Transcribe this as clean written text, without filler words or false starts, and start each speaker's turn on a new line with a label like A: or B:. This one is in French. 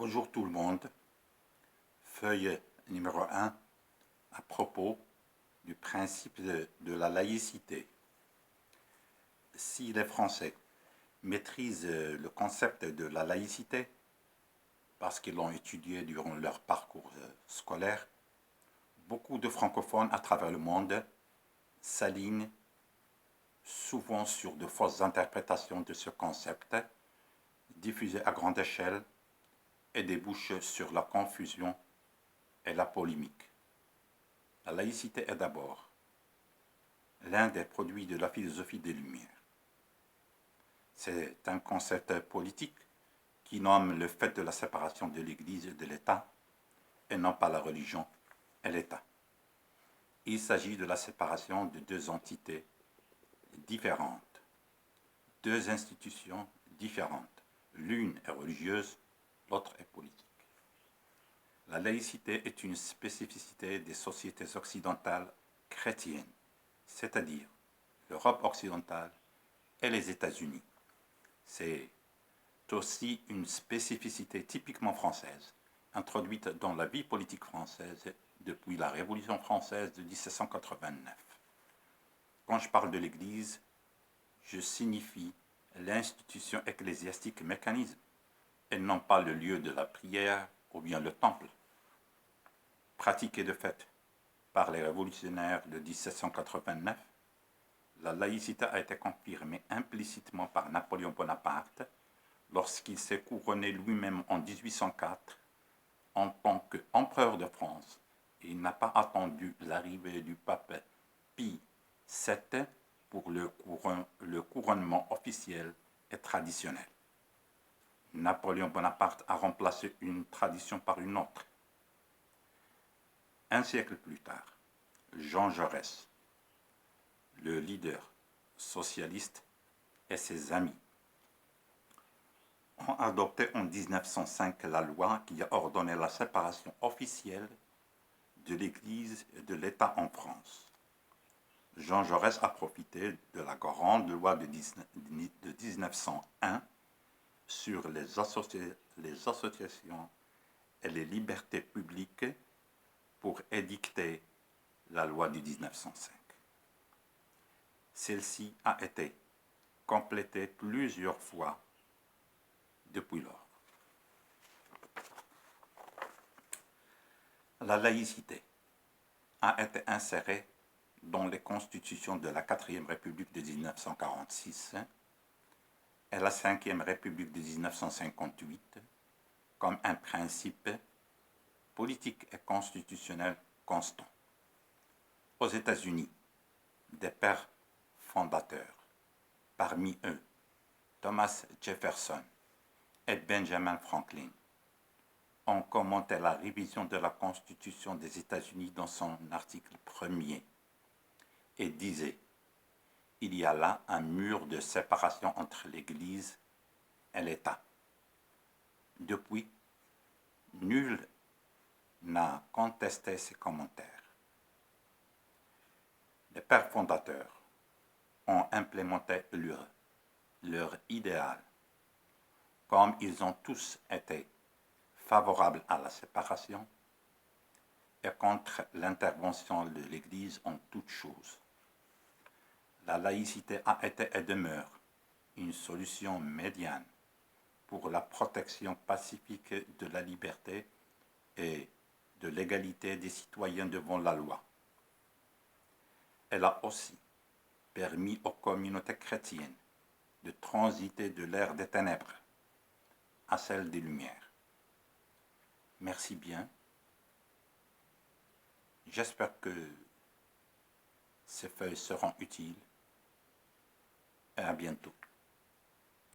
A: Bonjour tout le monde. Feuille numéro 1 à propos du principe de la laïcité. Si les Français maîtrisent le concept de la laïcité, parce qu'ils l'ont étudié durant leur parcours scolaire, beaucoup de francophones à travers le monde s'alignent souvent sur de fausses interprétations de ce concept, diffusées à grande échelle et débouchent sur la confusion et la polémique. La laïcité est d'abord l'un des produits de la philosophie des Lumières. C'est un concept politique qui nomme le fait de la séparation de l'Église et de l'État, et non pas la religion et l'État. Il s'agit de la séparation de deux entités différentes, deux institutions différentes. L'une est religieuse, l'autre est politique. La laïcité est une spécificité des sociétés occidentales chrétiennes, c'est-à-dire l'Europe occidentale et les États-Unis. C'est aussi une spécificité typiquement française, introduite dans la vie politique française depuis la Révolution française de 1789. Quand je parle de l'Église, je signifie l'institution ecclésiastique mécanisme, et non pas le lieu de la prière ou bien le temple. Pratiquée de fait par les révolutionnaires de 1789, la laïcité a été confirmée implicitement par Napoléon Bonaparte lorsqu'il s'est couronné lui-même en 1804 en tant qu'empereur de France, et il n'a pas attendu l'arrivée du pape Pie VII pour le couronnement officiel et traditionnel. Napoléon Bonaparte a remplacé une tradition par une autre. Un siècle plus tard, Jean Jaurès, le leader socialiste, et ses amis ont adopté en 1905 la loi qui a ordonné la séparation officielle de l'Église et de l'État en France. Jean Jaurès a profité de la grande loi de 1901 sur les associations et les libertés publiques pour édicter la loi de 1905. Celle-ci a été complétée plusieurs fois depuis lors. La laïcité a été insérée dans les constitutions de la 4e République de 1946 et la 5e République de 1958 comme un principe politique et constitutionnel constant. Aux États-Unis, des pères fondateurs, parmi eux Thomas Jefferson et Benjamin Franklin, ont commenté la révision de la Constitution des États-Unis dans son article 1er et disaient « Il y a là un mur de séparation entre l'Église et l'État ». Depuis, nul n'a contesté ces commentaires. Les pères fondateurs ont implémenté leur idéal, comme ils ont tous été favorables à la séparation et contre l'intervention de l'Église en toutes choses. La laïcité a été et demeure une solution médiane pour la protection pacifique de la liberté et de l'égalité des citoyens devant la loi. Elle a aussi permis aux communautés chrétiennes de transiter de l'ère des ténèbres à celle des Lumières. Merci bien. J'espère que ces feuilles seront utiles et à bientôt.